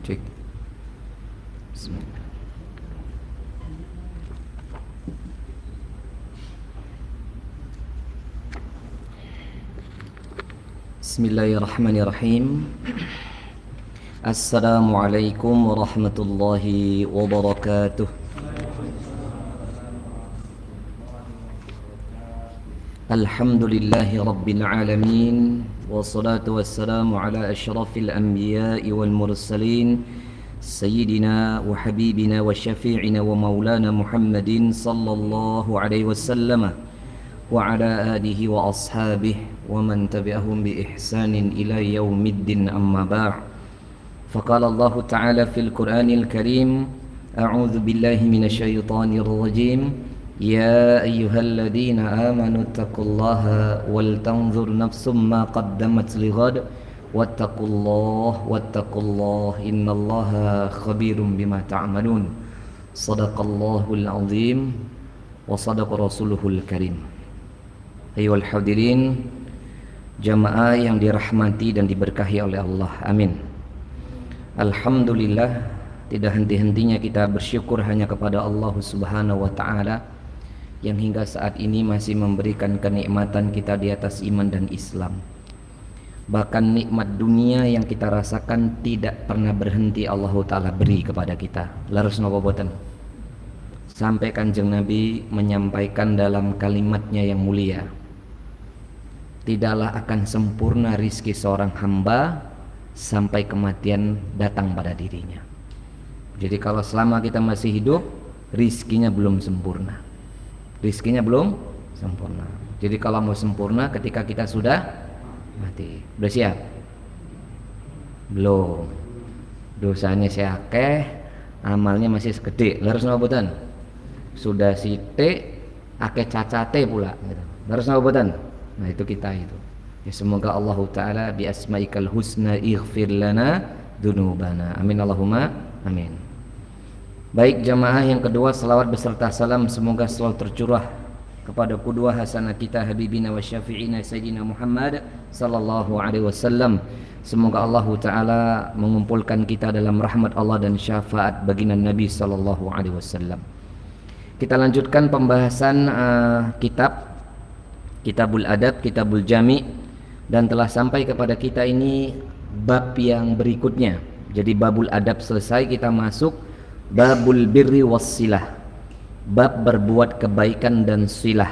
Cek. Bismillah. Bismillahirrahmanirrahim. Assalamualaikum warahmatullahi wabarakatuh. Alhamdulillahi rabbil alamin. Wassalatu wassalamu ala asyrafil anbiya'i wal mursalin Sayyidina wa habibina wa syafi'ina wa maulana Muhammadin sallallahu alaihi wasallam wa ala alihi wa ashabihi wa man tabi'ahum bi ihsanin ila yaumiddin amma ba'. Faqala Allah ta'ala fil Qur'anil Karim, a'udzu billahi minasy syaithanir rajim. Ya ayyuhalladzina amanu taqullaha wal tanzur nafsum ma qaddamat lighad wattaqullah innallaha khabirum bima ta'malun. Shadaqallahul azim wa sadaqa rasuluhul karim. Ayyuhal hadirin, jamaah yang dirahmati dan diberkahi oleh Allah, amin. Alhamdulillah, tidak henti-hentinya kita bersyukur hanya kepada Allah Subhanahu wa ta'ala yang hingga saat ini masih memberikan kenikmatan kita di atas iman dan Islam. Bahkan nikmat dunia yang kita rasakan tidak pernah berhenti Allah Ta'ala beri kepada kita. Larus napa boten? Sampai Kanjeng Nabi menyampaikan dalam kalimatnya yang mulia, tidaklah akan sempurna rizki seorang hamba sampai kematian datang pada dirinya. Jadi kalau selama kita masih hidup, rizkinya belum sempurna. Rizkinya belum sempurna. Jadi kalau mau sempurna ketika kita sudah mati. Udah siap? Belum. Dosanya akeh, amalnya masih segede. Harus nabutan. Sudah sithik, akeh cacate pula gitu. Harus nabutan. Nah, itu kita itu. Ya, semoga Allah Ta'ala bi asma'ikal husna ighfir lana dzunubana. Amin Allahumma amin. Baik jamaah, yang kedua, selawat beserta salam semoga selalu tercurah kepada qudwah hasanah kita habibina wa syafi'ina sayyidina Muhammad sallallahu alaihi wasallam. Semoga Allah Ta'ala mengumpulkan kita dalam rahmat Allah dan syafaat baginda Nabi sallallahu alaihi wasallam. Kita lanjutkan pembahasan Kitabul Adab, Kitabul Jami', dan telah sampai kepada kita ini bab yang berikutnya. Jadi babul adab selesai, kita masuk babul birri wassilah, bab berbuat kebaikan dan silah.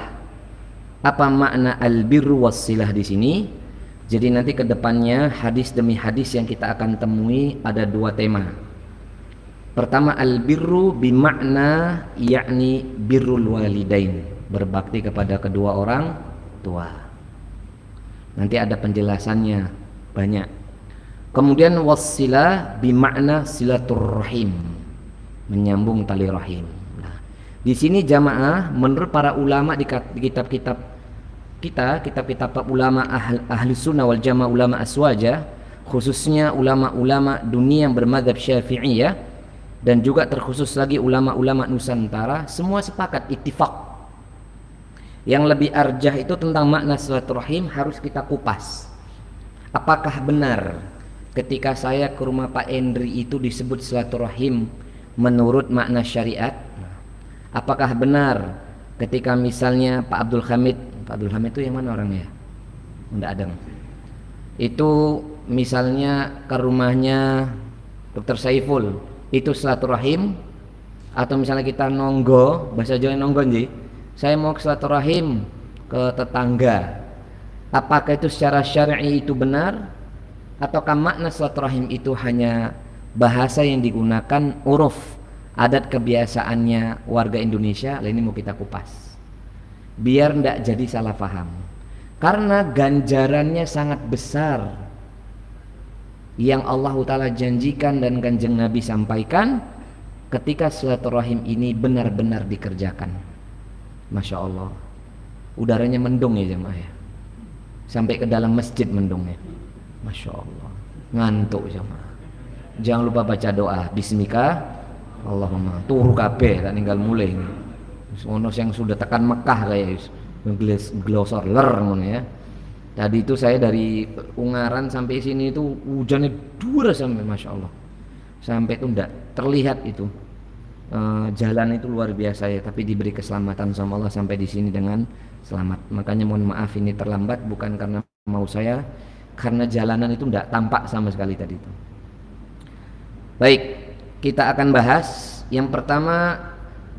Apa makna al-birru wassilah di sini? Jadi nanti ke depannya hadis demi hadis yang kita akan temui ada dua tema. Pertama, al-birru bimakna yakni birrul walidain, berbakti kepada kedua orang tua. Nanti ada penjelasannya banyak. Kemudian wassilah bimakna silaturrahim, menyambung tali rahim. Nah, di sini jamaah, menurut para ulama di kitab-kitab kita, kitab-kitab ulama ahli sunnah wal jamaah, ulama aswaja, khususnya ulama-ulama dunia yang bermadzhab Syafi'iyah, dan juga terkhusus lagi ulama-ulama Nusantara, semua sepakat ittifaq. Yang lebih arjah itu tentang makna silaturahim harus kita kupas. Apakah benar ketika saya ke rumah Pak Endri itu disebut silaturahim menurut makna syariat? Apakah benar ketika misalnya Pak Abdul Hamid itu yang mana orangnya? Enggak ada. Itu misalnya ke rumahnya Dr. Saiful, itu silaturahim? Atau misalnya kita nonggo, bahasa Jawa nonggo nggih, saya mau ke silaturahim ke tetangga, apakah itu secara syar'i itu benar, ataukah makna silaturahim itu hanya bahasa yang digunakan, uruf adat kebiasaannya warga Indonesia? Ini mau kita kupas biar tidak jadi salah paham, karena ganjarannya sangat besar yang Allah Ta'ala janjikan dan Kanjeng Nabi sampaikan ketika silaturahim ini benar-benar dikerjakan. Masya Allah, udaranya mendung ya jemaah ya, sampai ke dalam masjid mendungnya. Masya Allah, ngantuk jemaah. Jangan lupa baca doa Bismika Allahumma, turu kabeh tak ninggal mulai ini. Ono yang sudah tekan Mekah kayak glosor ler ngono ya. Tadi itu saya dari Ungaran sampai sini itu hujannya deras sampai Masya Allah. sampai itu enggak terlihat itu jalan itu luar biasa ya, tapi diberi keselamatan sama Allah sampai di sini dengan selamat. Makanya mohon maaf ini terlambat bukan karena mau saya, karena jalanan itu enggak tampak sama sekali tadi itu. Baik, kita akan bahas yang pertama,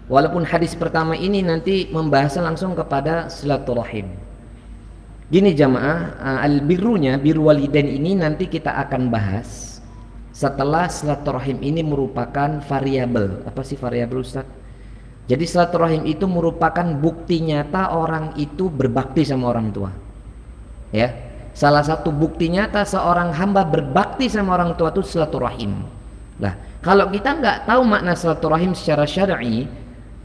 walaupun hadis pertama ini nanti membahasnya langsung kepada silaturahim. Gini jamaah, al-birrunya, birru walidain ini nanti kita akan bahas setelah silaturahim ini merupakan variabel. Apa sih variabel Ustaz? Jadi silaturahim itu merupakan bukti nyata orang itu berbakti sama orang tua. Ya, salah satu bukti nyata seorang hamba berbakti sama orang tua itu silaturahim. Nah, kalau kita nggak tahu makna silaturahim secara syar'i,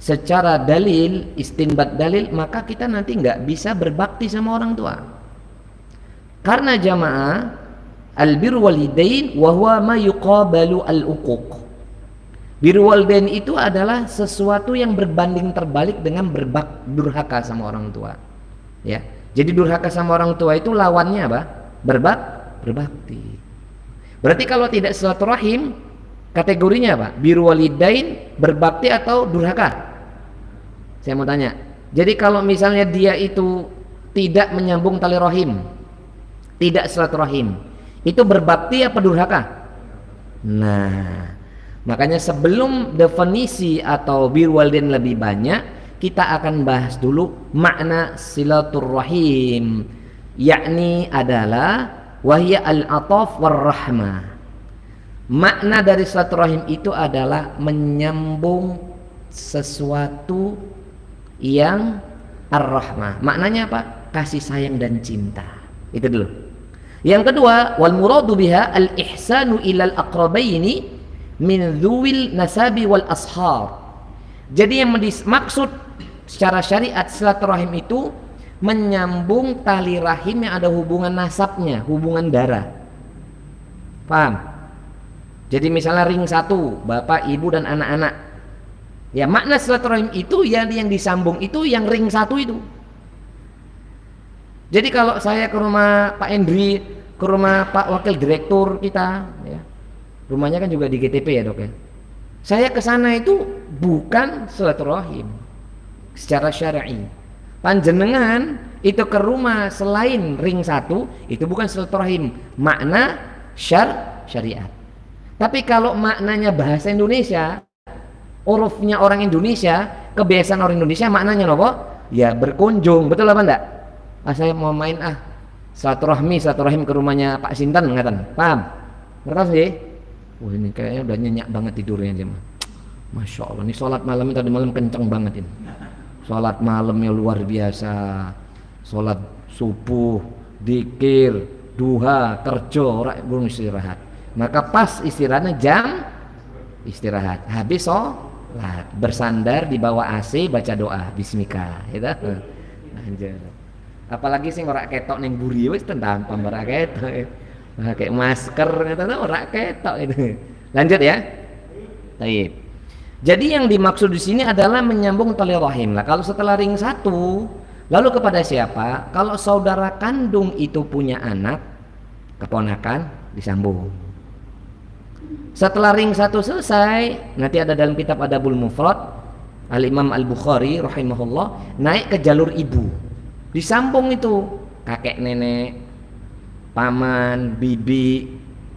secara dalil, istinbat dalil, maka kita nanti nggak bisa berbakti sama orang tua. Karena jamaah, al-birru walidain wa huwa ma yuqabalu al-uquq. Birru walidain itu adalah sesuatu yang berbanding terbalik dengan durhaka sama orang tua. Ya. Jadi durhaka sama orang tua itu lawannya apa? Berbakti. Berarti kalau tidak silaturahim, kategorinya apa? Birru walidain, berbakti atau durhaka? Saya mau tanya. Jadi kalau misalnya dia itu tidak menyambung tali rahim, tidak silaturahim, itu berbakti apa durhaka? Nah, makanya sebelum definisi atau birrul walidain lebih banyak, kita akan bahas dulu makna silaturahim, yakni adalah wahya al-ataf war-rahmah. Makna dari silaturahim itu adalah menyambung sesuatu yang ar-rahmah. Maknanya apa? Kasih sayang dan cinta. Itu dulu. Yang kedua, wal muradu biha al-ihsanu ilal aqrabaini min dzul nasabi wal ashar. Jadi yang dimaksud secara syariat silaturahim itu menyambung tali rahim yang ada hubungan nasabnya, hubungan darah. Paham? Jadi misalnya ring satu, bapak, ibu dan anak-anak. Ya, makna silaturahim itu yang disambung itu yang ring satu itu. Jadi kalau saya ke rumah Pak Endri, ke rumah Pak Wakil Direktur kita, ya, rumahnya kan juga di GTP ya dok ya. Saya ke sana itu bukan silaturahim secara syar'i. Panjenengan itu ke rumah selain ring satu itu bukan silaturahim, makna syariat. Tapi kalau maknanya bahasa Indonesia, urufnya orang Indonesia, kebiasaan orang Indonesia, maknanya apa? Ya berkunjung, betul apa enggak? Saya mau main silaturahim ke rumahnya Pak Sintan, ngatan. Paham? Ngerti sih? Wah ini kayaknya udah nyenyak banget tidurnya aja mah. Masya Allah, ini sholat malam tadi malam kenceng banget ini. Sholat malamnya luar biasa. Sholat subuh, dikir, duha, kerja, belum istirahat. Maka pas istirahatnya jam istirahat. Habis sholat, bersandar di bawah AC baca doa, bismika, gitu. Anjir. Apalagi sing ora ketok ning buri wis tentang ora ketok. Pakai masker ngata ora ketok itu. Lanjut ya. Baik. Jadi yang dimaksud di sini adalah menyambung tali rahim. Lah kalau setelah ring satu, lalu kepada siapa? Kalau saudara kandung itu punya anak, keponakan disambung. Setelah ring satu selesai, nanti ada dalam kitab Adabul Mufrad Al-Imam Al-Bukhari rahimahullah, naik ke jalur ibu, disambung itu kakek nenek, paman, bibi,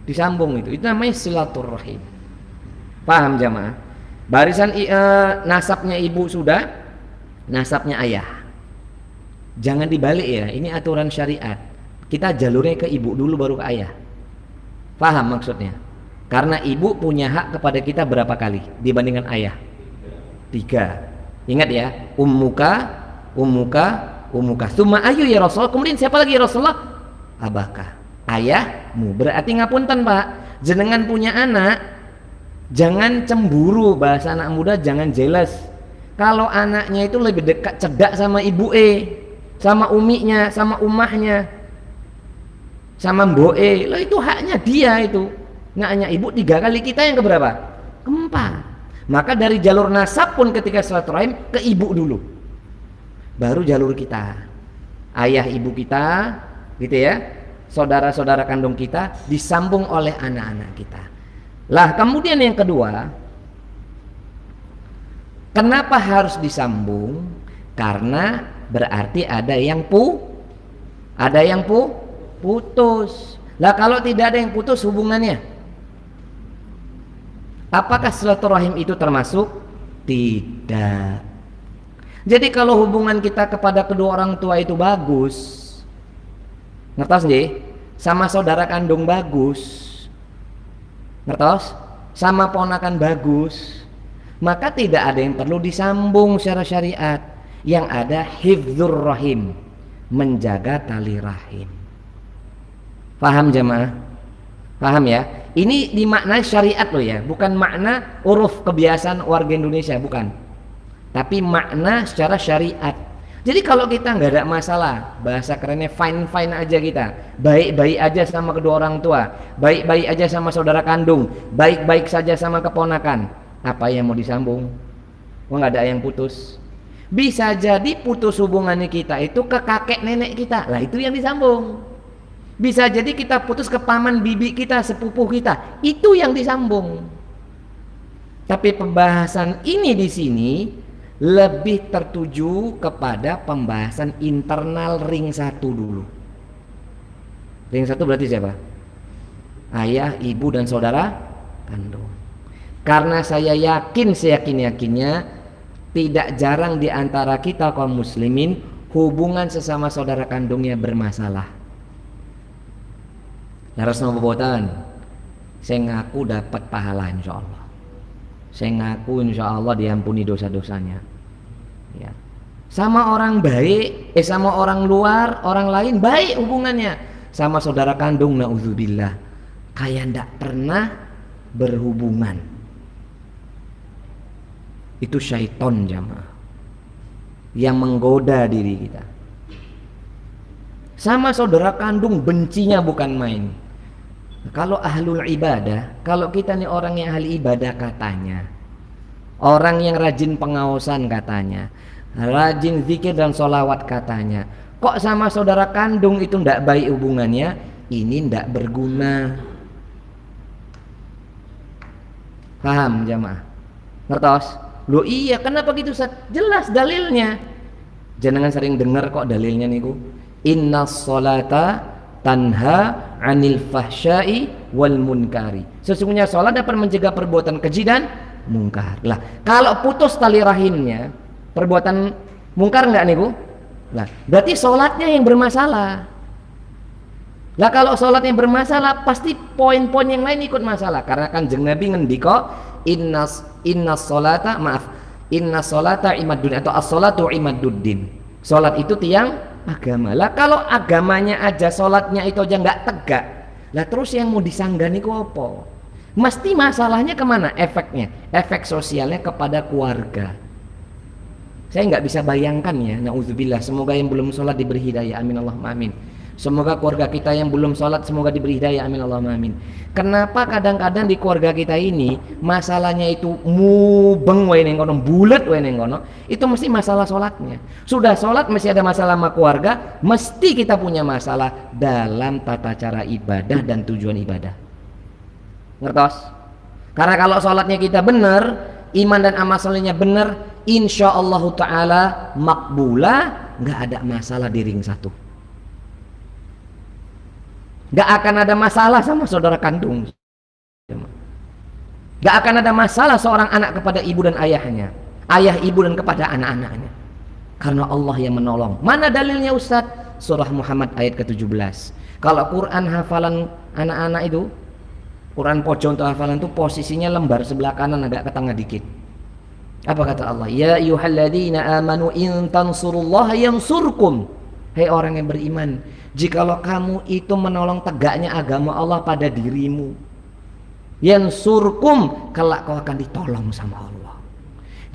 disambung itu namanya silaturahim. Paham jamaah? Barisan nasabnya ibu sudah, nasabnya ayah jangan dibalik ya, ini aturan syariat. Kita jalurnya ke ibu dulu baru ke ayah. Paham maksudnya? Karena ibu punya hak kepada kita berapa kali dibandingkan ayah? 3. Ingat ya, ummuka summa ayu ya Rasul. Kemudian siapa lagi ya Rasulullah? Abaka, ayahmu. Berarti ngapunten Pak, jenengan punya anak, jangan cemburu, bahasa anak muda jangan jealous. Kalau anaknya itu lebih dekat cedak sama ibu sama uminya, sama umahnya, sama mboe, lo itu haknya dia itu. Ngaknya ibu 3 kali, kita yang keberapa? Keempat. Maka dari jalur nasab pun ketika silaturahim ke ibu dulu, baru jalur kita, ayah ibu kita, gitu ya, saudara-saudara kandung kita disambung oleh anak-anak kita. Lah kemudian yang kedua, kenapa harus disambung? Karena berarti ada yang putus. Lah kalau tidak ada yang putus hubungannya, apakah silaturahim itu termasuk? Tidak. Jadi kalau hubungan kita kepada kedua orang tua itu bagus, ngertos nggih? Sama saudara kandung bagus, ngertos? Sama ponakan bagus, maka tidak ada yang perlu disambung secara syariat. Yang ada hifdzur rahim, menjaga tali rahim. Paham jamaah? Paham ya? Ini dimaknai syariat loh ya, bukan makna uruf kebiasaan warga Indonesia, bukan. Tapi makna secara syariat. Jadi kalau kita nggak ada masalah, bahasa kerennya fine aja kita, baik-baik aja sama kedua orang tua, baik-baik aja sama saudara kandung, baik-baik saja sama keponakan, apa yang mau disambung? Wah, nggak ada yang putus. Bisa jadi putus hubungannya kita itu ke kakek nenek kita, lah itu yang disambung. Bisa jadi kita putus ke paman bibi kita, sepupu kita, itu yang disambung. Tapi pembahasan ini di sini lebih tertuju kepada pembahasan internal ring 1 dulu. Ring 1 berarti siapa? Ayah, ibu dan saudara kandung. Karena saya yakin, seyakin-yakinnya tidak jarang di antara kita kaum muslimin hubungan sesama saudara kandungnya bermasalah. Laras bobotan, saya ngaku dapat pahala insya Allah. Saya ngaku insya Allah diampuni dosa-dosanya. Ya. Sama orang baik, sama orang luar, orang lain baik hubungannya. Sama saudara kandung, na'udzubillah, kayak ndak pernah berhubungan. Itu syaiton jamaah yang menggoda diri kita. Sama saudara kandung bencinya bukan main. Kalau ahlul ibadah, kalau kita nih orang yang ahli ibadah katanya, orang yang rajin pengaosan katanya, rajin zikir dan sholawat katanya, kok sama saudara kandung itu ndak baik hubungannya, ini ndak berguna. Paham jamaah? Ngertos? Loh iya, kenapa gitu? Jelas dalilnya. Jangan sering dengar kok dalilnya niku. Innas sholata tanha 'anil fahsya'i wal munkari. Sesungguhnya sholat dapat mencegah perbuatan keji dan mungkar. Lah, kalau putus tali rahimnya, perbuatan mungkar enggak niku? Lah, berarti sholatnya yang bermasalah. Lah kalau sholat yang bermasalah, pasti poin-poin yang lain ikut masalah. Karena Kanjeng Nabi ngendika, innas sholata imaduddin, atau as-sholatu imaduddin. Sholat itu tiang agama. Lah kalau agamanya aja, sholatnya itu aja nggak tegak, lah terus yang mau disanggani ku apa? Mesti masalahnya kemana? Efeknya, efek sosialnya kepada keluarga. Saya nggak bisa bayangkan ya, na'udzubillah. Semoga yang belum sholat diberi hidayah, amin Allahumma amin. Semoga keluarga kita yang belum sholat semoga diberi hidayah, amin Allahumma amin. Kenapa kadang-kadang di keluarga kita ini masalahnya itu mubeng wae ning kono, bulet wae ning kono, itu mesti masalah sholatnya. Sudah sholat mesti ada masalah sama keluarga, mesti kita punya masalah dalam tata cara ibadah dan tujuan ibadah. Ngertos? Karena kalau sholatnya kita benar, iman dan amal solehnya benar, insya Allah ta'ala makbulah, nggak ada masalah di ring 1. Gak akan ada masalah sama saudara kandung. Gak akan ada masalah seorang anak kepada ibu dan ayahnya, ayah ibu dan kepada anak-anaknya, karena Allah yang menolong. Mana dalilnya Ustadz? Surah Muhammad ayat ke-17. Kalau Quran hafalan anak-anak itu, Quran pojok untuk hafalan itu posisinya lembar sebelah kanan agak ke tengah dikit. Apa kata Allah? Ya ayyuhalladzina amanu in tansurullaha yansurkum. Hei orang yang beriman, jikalau kamu itu menolong tegaknya agama Allah pada dirimu, yansurkum, kelak kau akan ditolong sama Allah.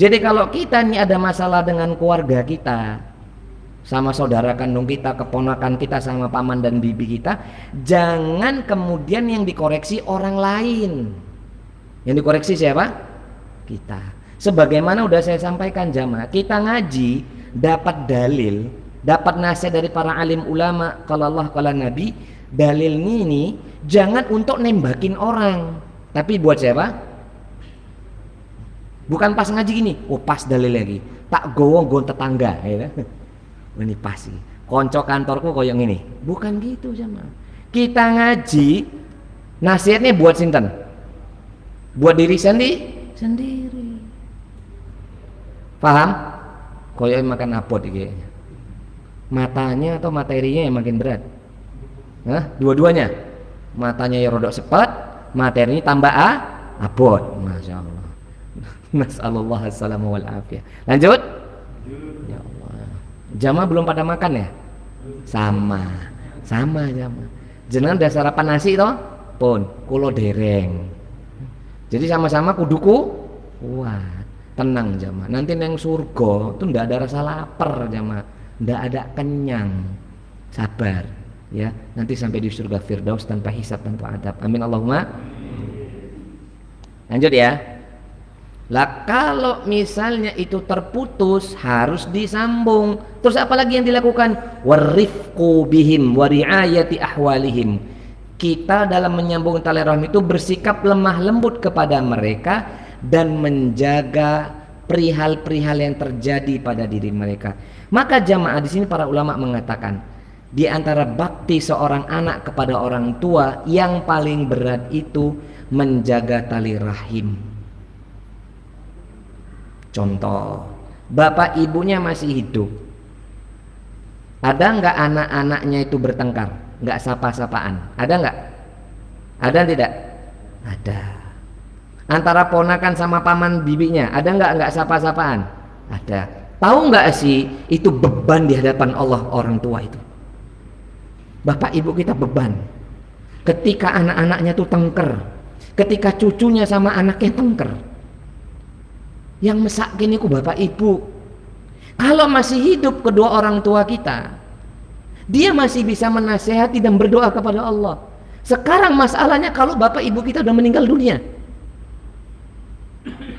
Jadi kalau kita ini ada masalah dengan keluarga kita, sama saudara kandung kita, keponakan kita, sama paman dan bibi kita, jangan kemudian yang dikoreksi orang lain. Yang dikoreksi siapa? Kita. Sebagaimana udah saya sampaikan jamaah, kita ngaji dapat dalil, dapat nasihat dari para alim ulama, kalau Allah kalau Nabi, dalil ini jangan untuk nembakin orang, Tapi buat siapa? Bukan pas ngaji gini, oh pas dalil lagi. Tak gowong tetangga, ya. Ini pas sih. Konco kantorku koyo ngene. Bukan gitu jamaah. Kita ngaji nasihatnya buat sinten? Buat diri sendiri. Paham? Koyo makan apot iki. Matanya atau materinya yang makin berat? Hah? Dua-duanya. Matanya ya rodok sepet, materinya tambah abot. Masya Allah. Nasallallahu assalamu wal afiyah. Lanjut. Ya Allah. Jamaah belum pada makan ya? Sama jamaah. Jenengan udah sarapan nasi toh? Pun kulo dereng. Jadi sama-sama kuduku kuat. Tenang jamaah. Nanti neng surga tuh ndak ada rasa lapar jamaah. Ndak ada kenyang. Sabar ya. Nanti sampai di surga Firdaus tanpa hisab, tanpa adab. Amin Allahumma. Lanjut ya. Lah kalau misalnya itu terputus harus disambung. Terus apa lagi yang dilakukan? Warifqu bihim wa riayati ahwalihim. Kita dalam menyambung tali rahim itu bersikap lemah lembut kepada mereka dan menjaga perihal-perihal yang terjadi pada diri mereka. Maka jamaah di sini para ulama mengatakan di antara bakti seorang anak kepada orang tua yang paling berat itu menjaga tali rahim. Contoh, bapak ibunya masih hidup. Ada nggak anak-anaknya itu bertengkar? Nggak sapa-sapaan? Ada nggak? Ada tidak? Ada. Antara ponakan sama paman bibinya, ada nggak sapa-sapaan? Ada. Tahu nggak sih itu beban di hadapan Allah orang tua itu? Bapak ibu kita beban. Ketika anak-anaknya tuh tengker, ketika cucunya sama anaknya tengker. Yang mesakin itu bapak ibu. Kalau masih hidup kedua orang tua kita, dia masih bisa menasehati dan berdoa kepada Allah. Sekarang masalahnya kalau bapak ibu kita udah meninggal dunia.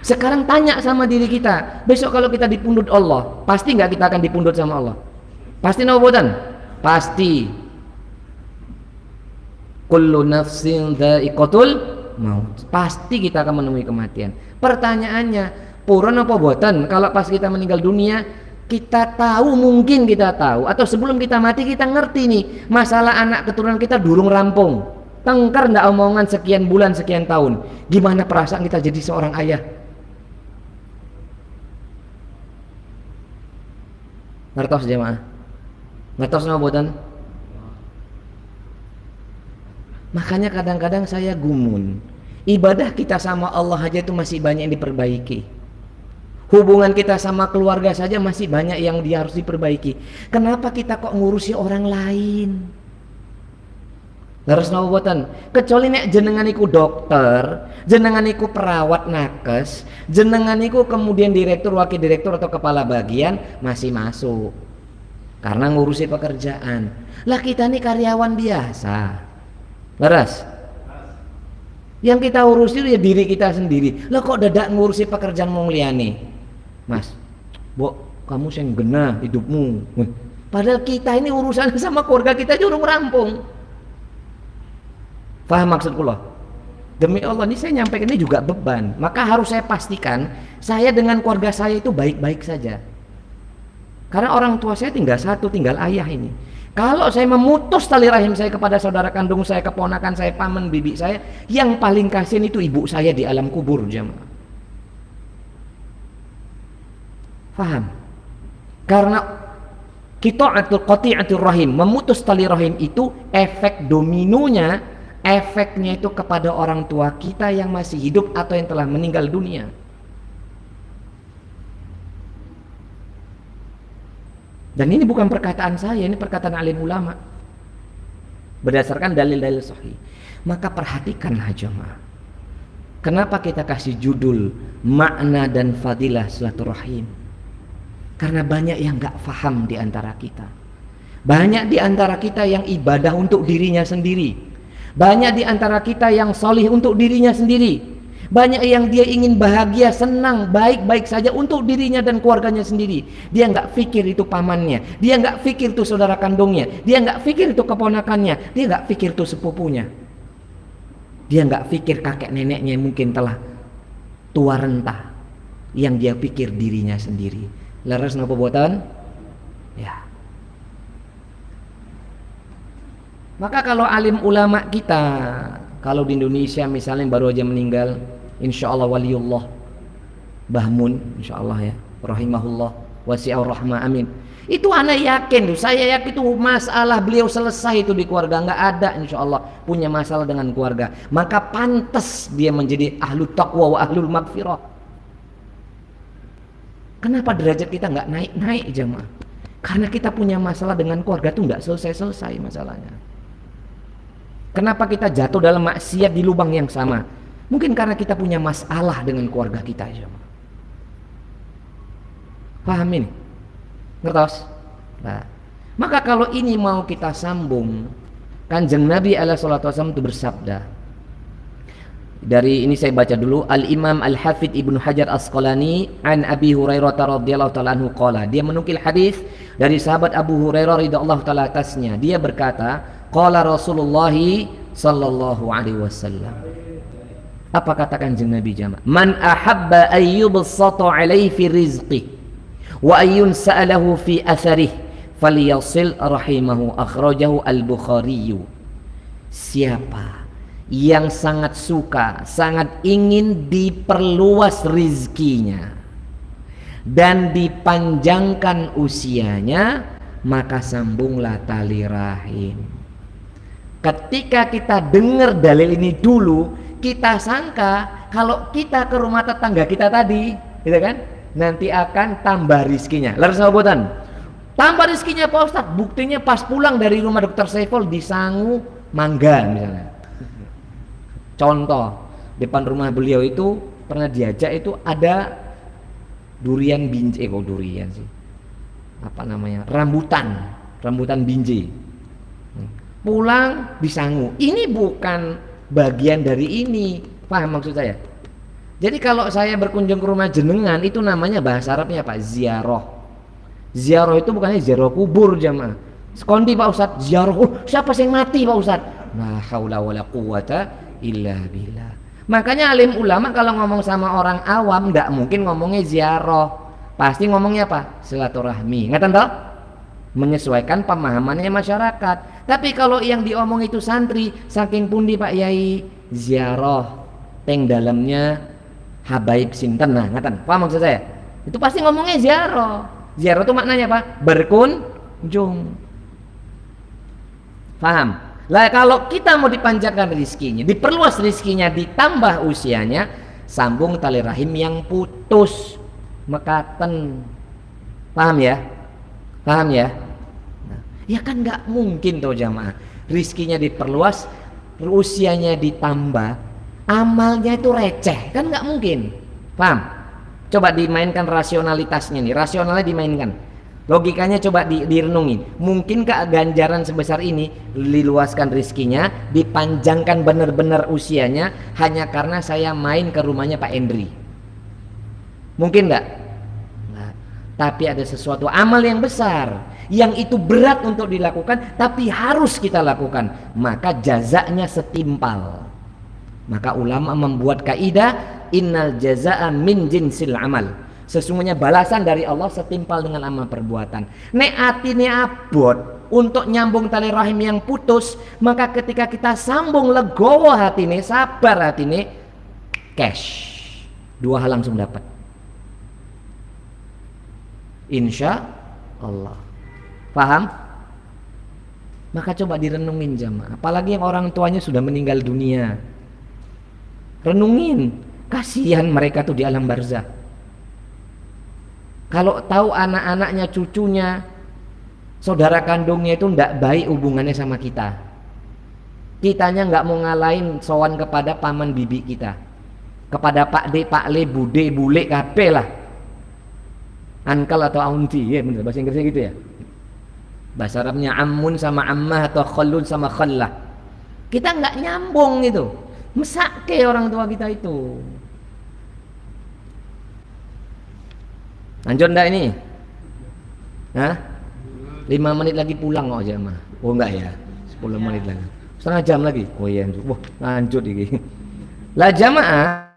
Sekarang tanya sama diri kita, besok kalau kita dipundut Allah, pasti nggak kita akan dipundut sama Allah? Pasti nobotan? Pasti. Kullu nafsin dha'iqatul maut. Pasti kita akan menemui kematian. Pertanyaannya, purun apa buatan? Kalau pas kita meninggal dunia kita tahu, mungkin kita tahu, atau sebelum kita mati kita ngerti nih masalah anak keturunan kita durung rampung, tengkar ndak omongan sekian bulan sekian tahun. Gimana perasaan kita jadi seorang ayah? Ngertos jemaah? Ngertos apa buatan? Makanya kadang-kadang saya gumun, ibadah kita sama Allah aja itu masih banyak yang diperbaiki. Hubungan kita sama keluarga saja masih banyak yang dia harus diperbaiki. Kenapa kita kok ngurusi orang lain? Harus nawabotan. Kecuali nek jenengan iku dokter, jenengan iku perawat nakes, jenengan iku kemudian direktur, wakil direktur atau kepala bagian masih masuk. Karena ngurusi pekerjaan. Lah kita ini karyawan biasa. Leres? Yang kita urusi ya diri kita sendiri. Lah kok dadak ngurusi pekerjaan wong liyane? Mas, Bok, kamu yang genah hidupmu. Padahal kita ini urusan sama keluarga kita aja urung rampung. Faham maksudku loh? Demi Allah ini saya nyampaikan ini juga beban. Maka harus saya pastikan saya dengan keluarga saya itu baik-baik saja. Karena orang tua saya tinggal satu, tinggal ayah ini. Kalau saya memutus tali rahim saya kepada saudara kandung saya, keponakan saya, paman, bibi saya, yang paling kasihan itu ibu saya di alam kubur jemaah. Faham? Karena qati'atul rahim, memutus tali rahim itu efek dominonya, efeknya itu kepada orang tua kita yang masih hidup atau yang telah meninggal dunia. Dan ini bukan perkataan saya, ini perkataan alim ulama berdasarkan dalil-dalil sahih. Maka perhatikanlah jemaah, kenapa kita kasih judul makna dan fadilah silaturahim? Karena banyak yang gak paham di antara kita. Banyak di antara kita yang ibadah untuk dirinya sendiri. Banyak di antara kita yang solih untuk dirinya sendiri. Banyak yang dia ingin bahagia, senang, baik-baik saja untuk dirinya dan keluarganya sendiri. Dia gak pikir itu pamannya, dia gak pikir itu saudara kandungnya, dia gak pikir itu keponakannya, dia gak pikir itu sepupunya. Dia nggak pikir kakek neneknya mungkin telah tua renta, yang dia pikir dirinya sendiri. Leres napa boten? Ya. Maka kalau alim ulama kita, kalau di Indonesia misalnya baru aja meninggal, insya Allah waliullah Mbah Mun, insya Allah ya, rahimahullah, wasi'ur rahmah, amin. Itu anak yakin, saya yakin itu masalah beliau selesai itu di keluarga, nggak ada insya Allah punya masalah dengan keluarga. Maka pantas dia menjadi ahlu taqwa wa ahlul magfirah. Kenapa derajat kita nggak naik-naik jamaah? Karena kita punya masalah dengan keluarga itu nggak selesai-selesai masalahnya. Kenapa kita jatuh dalam maksiat di lubang yang sama? Mungkin karena kita punya masalah dengan keluarga kita jamaah. Paham ini? Ngertos? Nah, maka kalau ini mau kita sambung, Kanjeng Nabi alaihi salatu wasallam itu bersabda. Dari ini saya baca dulu, Al-Imam Al-Hafidz Ibnu Hajar Asqalani an Abi Hurairah radhiyallahu ta'ala anhu qala. Dia menukil hadis dari sahabat Abu Hurairah radhiyallahu ta'ala atasnya. Dia berkata, qala Rasulullah sallallahu alaihi wasallam. Apa kata Kanjeng Nabi jamaah? Man ahabba ayyubsata alaihi fi rizqi wa ayyun sa'alahu fi atharih falyasil rahimahu, akhrajahu Al-Bukhari. Siapa yang sangat suka, sangat ingin diperluas rizkinya dan dipanjangkan usianya, maka sambunglah tali rahim. Ketika kita dengar dalil ini dulu, kita sangka kalau kita ke rumah tetangga kita tadi, gitu kan, nanti akan tambah rizkinya. Laras sahabatan, tambah rizkinya Pak Ustadz. Buktinya pas pulang dari rumah Dr. Saiful di Sangu Mangga misalnya. Contoh, depan rumah beliau itu pernah diajak itu ada durian binje, kok durian sih? Apa namanya? Rambutan binje. Pulang di Sangu. Ini bukan bagian dari ini. Paham maksud saya? Jadi kalau saya berkunjung ke rumah jenengan itu namanya bahasa Arabnya apa? Ziarah. Ziarah itu bukannya ziarah kubur jamaah. Sekondi Pak Ustadz, ziarah. Oh, siapa yang mati Pak Ustadz? La haula wala quwata illa billah. Makanya alim ulama kalau ngomong sama orang awam nggak mungkin ngomongnya ziarah, pasti ngomongnya apa? Silaturahmi. Ngerti toh? Menyesuaikan pemahamannya masyarakat. Tapi kalau yang diomong itu santri, saking pundi Pak Yai? Ziarah teng dalamnya habaib sinten. Nah, ngeten. Paham maksud saya? Itu pasti ngomongnya ziarah. Ziarah itu maknanya apa? Berkunjung. Paham? Lah kalau kita mau dipanjangkan rizkinya, diperluas rizkinya, ditambah usianya, sambung tali rahim yang putus, mekaten. Paham ya? Paham ya? Nah, ya kan nggak mungkin tuh jamaah. Rizkinya diperluas, usianya ditambah, amalnya itu receh, kan nggak mungkin. Paham? Coba dimainkan rasionalitasnya nih, rasionalnya dimainkan. Logikanya coba direnungin. Mungkinkah ganjaran sebesar ini diluaskan rizkinya, dipanjangkan benar-benar usianya hanya karena saya main ke rumahnya Pak Endri? Mungkin nggak? Nah, tapi ada sesuatu amal yang besar, yang itu berat untuk dilakukan, tapi harus kita lakukan. Maka jazanya setimpal. Maka ulama membuat kaidah innal jazaa min jinsil amal. Sesungguhnya balasan dari Allah setimpal dengan amal perbuatan. Nek atine abot untuk nyambung tali rahim yang putus, maka ketika kita sambung legowo hatine, sabar hatine, cash. Dua hal langsung dapat. Insya Allah. Paham? Maka coba direnungin jamaah. Apalagi yang orang tuanya sudah meninggal dunia. Renungin, kasihan mereka tuh di alam barzah. Kalau tahu anak-anaknya, cucunya, saudara kandungnya itu tidak baik hubungannya sama kita, kitanya nggak mau ngalahin sowan kepada paman bibi kita, kepada pak de, pak le, bude, bule, kape lah, uncle atau auntie, ya bener bahasa Inggrisnya gitu ya. Bahasa Arabnya ammun sama ammah atau khallun sama khallah. Kita nggak nyambung gitu, mesake orang tua kita itu. Lanjut enggak ini? Hah? 5 menit lagi pulang kok jamaah. Oh enggak ya, 10 menit lagi. setengah jam lagi. Oh iya, wah lanjut ini. Lah jamaah,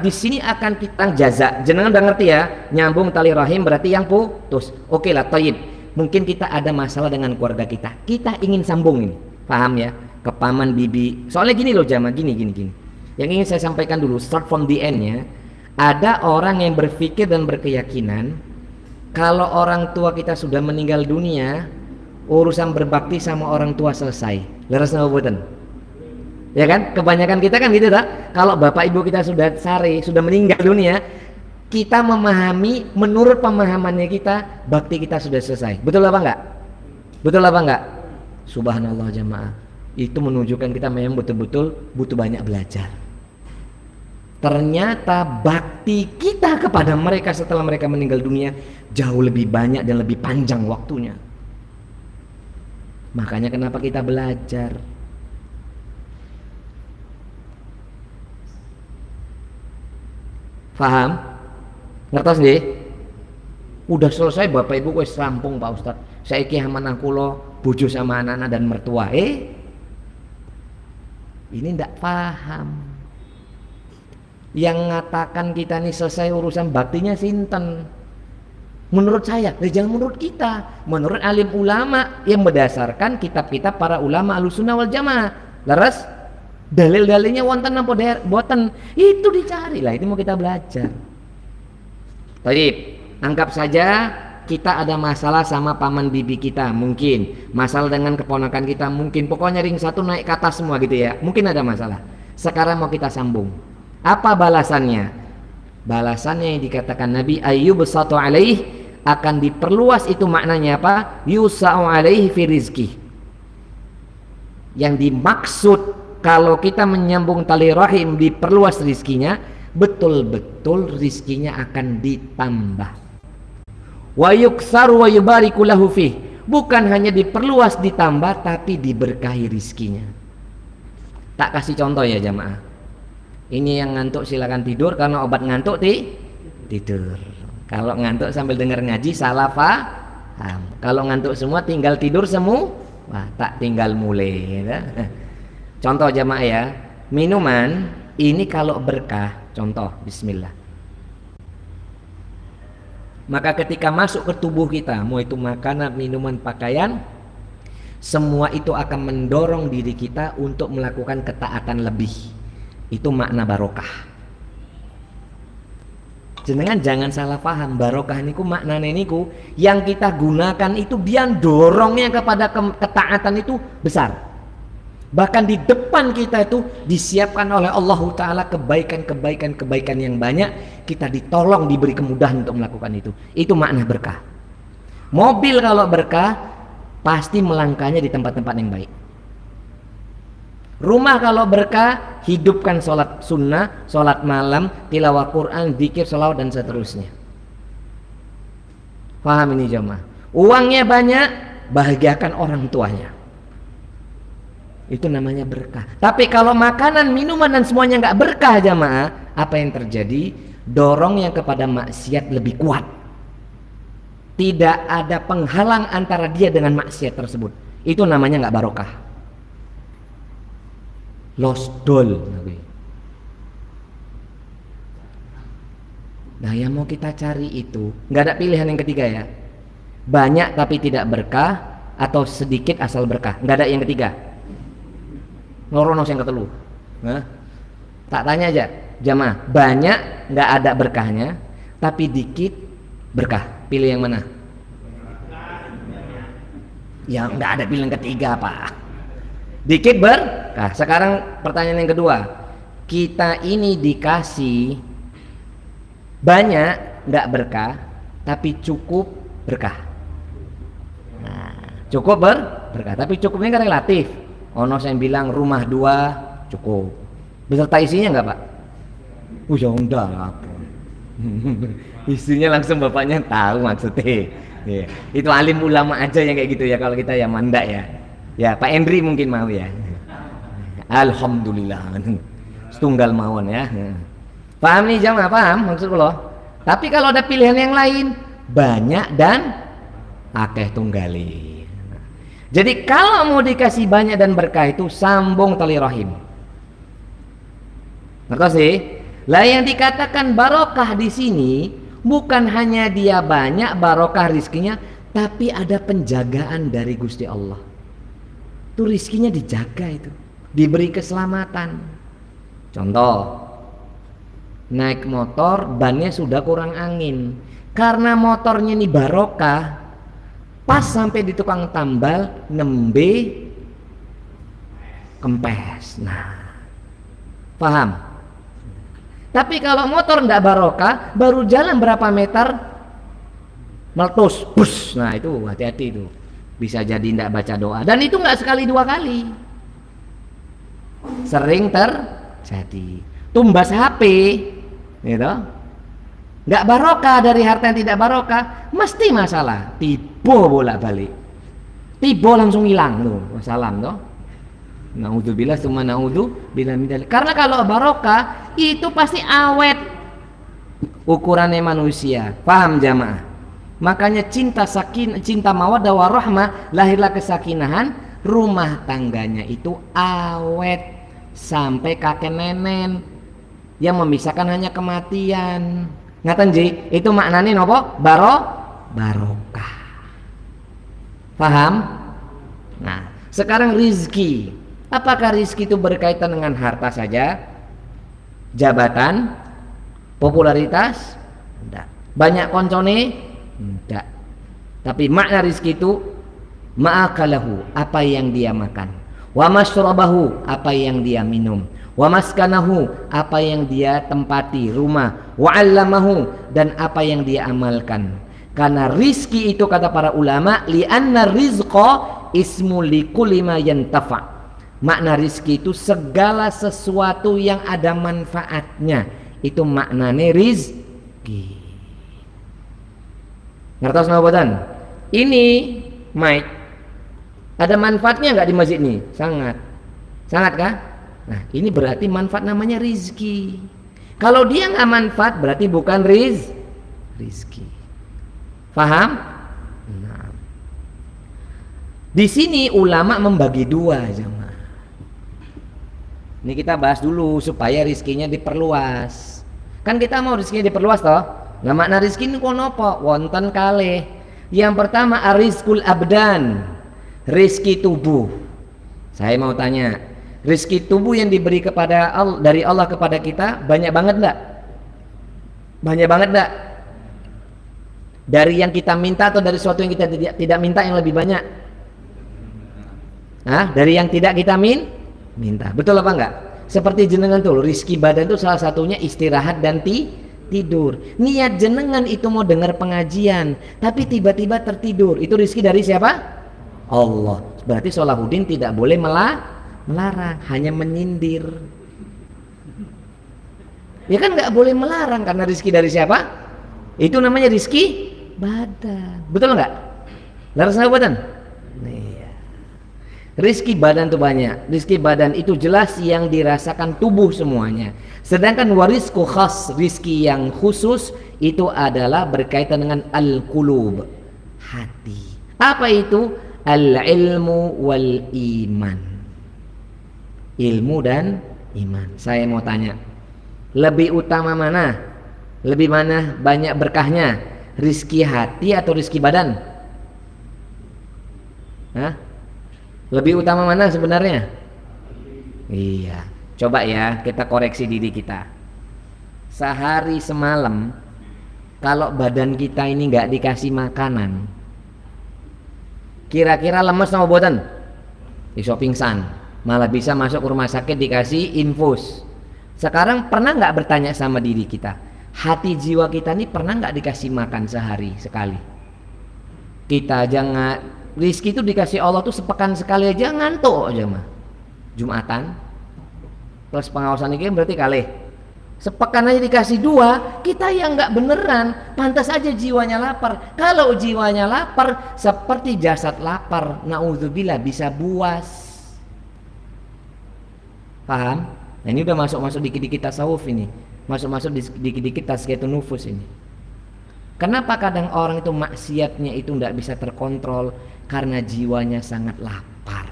di sini akan kita jaza. Jenengan udah ngerti ya, nyambung tali rahim berarti yang putus. Oke lah, thayyib. Mungkin kita ada masalah dengan keluarga kita. Kita ingin sambung ini. Paham ya? Ke paman bibi. Soalnya gini loh jamaah, gini. Yang ingin saya sampaikan dulu, start from the end-nya. Ada orang yang berpikir dan berkeyakinan kalau orang tua kita sudah meninggal dunia, urusan berbakti sama orang tua selesai. Leres napa boten? Ya kan, kebanyakan kita kan gitu tak? Kalau bapak ibu kita sudah sudah meninggal dunia, kita memahami menurut pemahamannya kita, bakti kita sudah selesai. Betul apa enggak? Betul apa enggak? Subhanallah jamaah, itu menunjukkan kita memang betul-betul butuh banyak belajar. Ternyata bakti kita kepada mereka setelah mereka meninggal dunia jauh lebih banyak dan lebih panjang waktunya. Makanya kenapa kita belajar. Faham? Ngertos nggih? Udah selesai bapak ibu wis rampung Pak Ustad. Saiki amanah kula bojo sama anak-anak dan mertua. Ini ndak paham. Yang ngatakan kita nih selesai urusan baktinya sinten? Menurut saya, jangan menurut kita, menurut alim ulama yang berdasarkan kitab-kitab para ulama Ahlussunnah wal Jamaah. Leres? Dalil-dalilnya wonten napa boten? Itu dicari lah, itu mau kita belajar. Baik, anggap saja kita ada masalah sama paman bibi kita, mungkin masalah dengan keponakan kita, mungkin pokoknya ring satu naik ke atas semua gitu ya, mungkin ada masalah. Sekarang mau kita sambung. Apa balasannya? Balasannya yang dikatakan Nabi Ayyub satu alaih, akan diperluas. Itu maknanya apa? Yusa'u alaihi fi rizki. Yang dimaksud kalau kita menyambung tali rahim diperluas rizkinya, betul-betul rizkinya akan ditambah. Wa yuksaru wa yubariku lahu fih. Bukan hanya diperluas ditambah, tapi diberkahi rizkinya. Tak kasih contoh ya jamaah. Ini yang ngantuk silakan tidur, karena obat ngantuk tidur. Kalau ngantuk sambil dengar ngaji salah paham. Kalau ngantuk semua tinggal tidur semua, wah tak tinggal mulai. Contoh jamaah ya, minuman ini kalau berkah, contoh bismillah. Maka ketika masuk ke tubuh kita, mau itu makanan, minuman, pakaian, semua itu akan mendorong diri kita untuk melakukan ketaatan lebih. Itu makna barokah. Jenengan jangan salah paham, barokah niku maknanya niku yang kita gunakan itu biar dorongnya kepada ketaatan itu besar. Bahkan di depan kita itu disiapkan oleh Allah Ta'ala kebaikan yang banyak. Kita ditolong, diberi kemudahan untuk melakukan itu. Itu makna berkah. Mobil kalau berkah pasti melangkahnya di tempat-tempat yang baik. Rumah kalau berkah, hidupkan sholat sunnah, sholat malam, tilawah Quran, zikir, sholawat dan seterusnya. Paham ini jemaah? Uangnya banyak, bahagiakan orang tuanya. Itu namanya berkah. Tapi kalau makanan, minuman dan semuanya nggak berkah jamaah, apa yang terjadi? Dorong yang kepada maksiat lebih kuat. Tidak ada penghalang antara dia dengan maksiat tersebut. Itu namanya nggak barokah. Lost doll. Nah yang mau kita cari itu nggak ada pilihan yang ketiga ya. Banyak tapi tidak berkah, atau sedikit asal berkah. Nggak ada yang ketiga. Ngoronos yang ketelu. Nah, tak tanya aja jamaah, banyak nggak ada berkahnya tapi dikit berkah, pilih yang mana? Ya nggak ada pilihan ketiga pak, dikit berkah. Sekarang pertanyaan yang kedua, kita ini dikasih banyak nggak berkah tapi cukup berkah. Nah, cukup berkah tapi cukupnya kan relatif. Ono yang bilang rumah 2 cukup beserta isinya enggak pak? Ya enggak. Isinya langsung bapaknya tahu maksudnya. Ya. Itu alim ulama aja yang kayak gitu ya, kalau kita ya mandak ya. Ya Pak Endri mungkin mau ya. Alhamdulillah. Setunggal mawon ya. Paham nih jamaah, paham maksud lo? Tapi kalau ada pilihan yang lain, banyak dan akeh tunggali. Jadi kalau mau dikasih banyak dan berkah itu sambung tali rahim. Ngerti sih? Lah yang dikatakan barokah di sini bukan hanya dia banyak barokah rizkinya, tapi ada penjagaan dari Gusti Allah. Itu rizkinya dijaga itu, diberi keselamatan. Contoh, naik motor bannya sudah kurang angin, karena motornya ini barokah, pas sampai di tukang tambal nembe kempes. Nah, paham? Tapi kalau motor ndak barokah, baru jalan berapa meter meletus, bus. Nah itu hati-hati itu, bisa jadi ndak baca doa. Dan itu nggak sekali dua kali, sering terjadi. Tumbas HP, gitu, nggak barokah, dari harta yang tidak barokah, mesti masalah. Tibo bolak-balik, tibo langsung hilang tuh, wassalam tuh. Naudzubillah summa naudzubillah min dzalik. Karena kalau barokah itu pasti awet ukurannya manusia. Paham jamaah? Makanya cinta mawaddah warahmah, lahirlah kesakinahan, rumah tangganya itu awet sampai kakek nenek. Yang memisahkan hanya kematian. Ngaten ji, itu maknanya nopo? Barokah. Paham? Nah, sekarang rizki. Apakah rizki itu berkaitan dengan harta saja? Jabatan? Popularitas? Tidak. Banyak koncone? Tidak. Tapi makna rizki itu ma'akalahu, apa yang dia makan, wa masyrabahu, apa yang dia minum, wa maskanahu, apa yang dia tempati, rumah, wa 'allamahu, dan apa yang dia amalkan. Karena rizki itu kata para ulama, li'anna rizqa ismu likulli ma yantafa'. Makna rizki itu segala sesuatu yang ada manfaatnya, itu maknanya rizki. Ngertos nabotan? Ini mic ada manfaatnya nggak di masjid ini? Sangat, sangat kah? Nah ini berarti manfaat namanya rizki. Kalau dia nggak manfaat berarti bukan rizki. Paham? Nah, di sini ulama membagi dua jemaah. Ini kita bahas dulu supaya rizkinya diperluas. Kan kita mau rizkinya diperluas toh? Nah makna rizki ini konopo? Wonten kalih. Yang pertama arizkul abdan, rizki tubuh. Saya mau tanya, rizki tubuh yang diberi kepada dari Allah kepada kita banyak banget enggak? Banyak banget enggak? Dari yang kita minta atau dari sesuatu yang kita tidak minta yang lebih banyak? Hah? Dari yang tidak kita minta, betul apa enggak? Seperti jenengan tuh, rizki badan itu salah satunya istirahat dan tidur. Niat jenengan itu mau dengar pengajian, tapi tiba-tiba tertidur, itu rizki dari siapa? Allah. Berarti Salahuddin tidak boleh melarang, hanya menyindir. Ya kan nggak boleh melarang karena rizki dari siapa? Itu namanya rizki badan, betul nggak? Laras badan. Rizki badan itu banyak. Rizki badan itu jelas yang dirasakan tubuh semuanya. Sedangkan warisku khas, rizki yang khusus itu adalah berkaitan dengan al-qulub, hati. Apa itu? Al-ilmu wal iman. Ilmu dan iman. Saya mau tanya, lebih utama mana? Lebih mana banyak berkahnya? Rizki hati atau rizki badan? Hah? Lebih utama mana sebenarnya? Iya, coba ya kita koreksi diri kita. Sehari semalam kalau badan kita ini nggak dikasih makanan, kira-kira lemes sama boten? Iso pingsan, malah bisa masuk rumah sakit dikasih infus. Sekarang pernah nggak bertanya sama diri kita, hati jiwa kita ini pernah nggak dikasih makan sehari sekali? Kita jangan. Rizki itu dikasih Allah tuh sepekan sekali aja ngantuk aja mah. Jumatan plus pengawasan ini berarti kalih. Sepekan aja dikasih dua, kita yang nggak beneran, pantas aja jiwanya lapar. Kalau jiwanya lapar seperti jasad lapar, naudzubillah bisa buas. Paham? Nah, ini udah masuk dikit-dikit tasawuf ini. Masuk dikit-dikit tazkiyatun nufus ini. Kenapa kadang orang itu maksiatnya itu tidak bisa terkontrol? Karena jiwanya sangat lapar.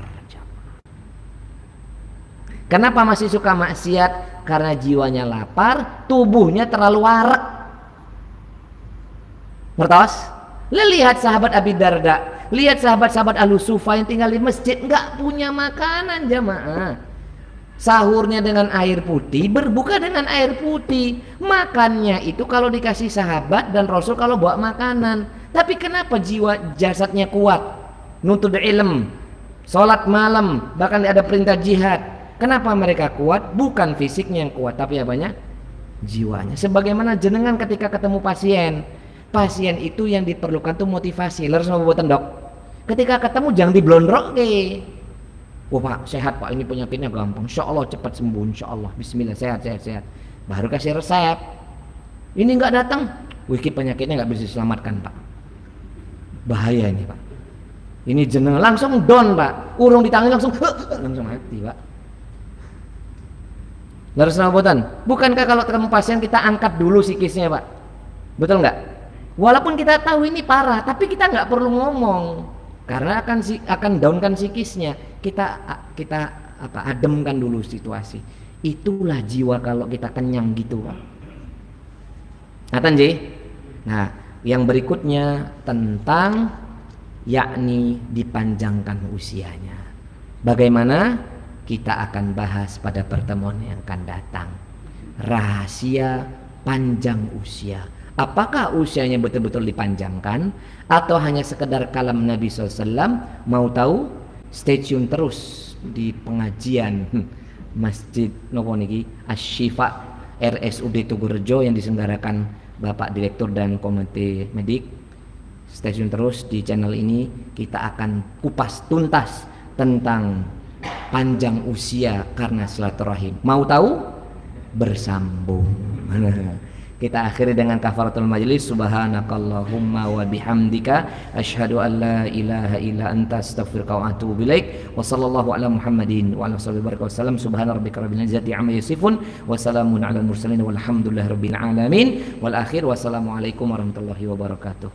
Kenapa masih suka maksiat? Karena jiwanya lapar, tubuhnya terlalu warak. Ngertos? Lihat sahabat Abi Darda, lihat sahabat-sahabat Ahlus Sufa yang tinggal di masjid, nggak punya makanan jamaah. Sahurnya dengan air putih, berbuka dengan air putih. Makannya itu kalau dikasih sahabat dan Rasul kalau bawa makanan. Tapi kenapa jiwa jasadnya kuat? Nuntut ilm, sholat malam, bahkan ada perintah jihad. Kenapa mereka kuat? Bukan fisiknya yang kuat, tapi apanya? Jiwanya. Sebagaimana jenengan ketika ketemu pasien itu yang diperlukan tuh motivasi. Leres sama buatan dok. Ketika ketemu jangan diblondrok ke. Wah pak, sehat pak, ini penyakitnya gampang. Insya Allah cepat sembuh, insya Allah. Bismillah, sehat. Baru kasih resep. Ini nggak datang, wiki penyakitnya nggak bisa diselamatkan pak. Bahaya ini pak. Ini jenengan langsung down pak. Urung ditangani langsung mati pak. Lalu buatan. Bukankah kalau ketemu pasien kita angkat dulu psikisnya pak? Betul nggak? Walaupun kita tahu ini parah, tapi kita nggak perlu ngomong karena akan downkan psikisnya. Kita ademkan dulu situasi. Itulah jiwa kalau kita kenyang gitu pak. Nah, yang berikutnya tentang yakni dipanjangkan usianya. Bagaimana? Kita akan bahas pada pertemuan yang akan datang. Rahasia panjang usia. Apakah usianya betul-betul dipanjangkan atau hanya sekedar kalam Nabi SAW? Mau tahu? Stay tune terus di pengajian Masjid nopo niki Asy-Syifa RSUD Tugurejo yang diselenggarakan Bapak Direktur dan Komite Medik. Stay tune terus di channel ini, kita akan kupas tuntas tentang panjang usia karena silaturahim. Mau tahu? Bersambung. Kita akhiri dengan kafaratul majlis. Subhanakallahumma wa bihamdika asyhadu an la ilaha illa anta astaghfiruka wa atubu ilaik. Wa sallallahu ala Muhammadin wa ala alihi wasallam. Subhana rabbika rabbil izzati amma yasifun wa salamun alal mursalin walhamdulillahi rabbil alamin. Wal akhir wassalamu alaikum warahmatullahi wabarakatuh.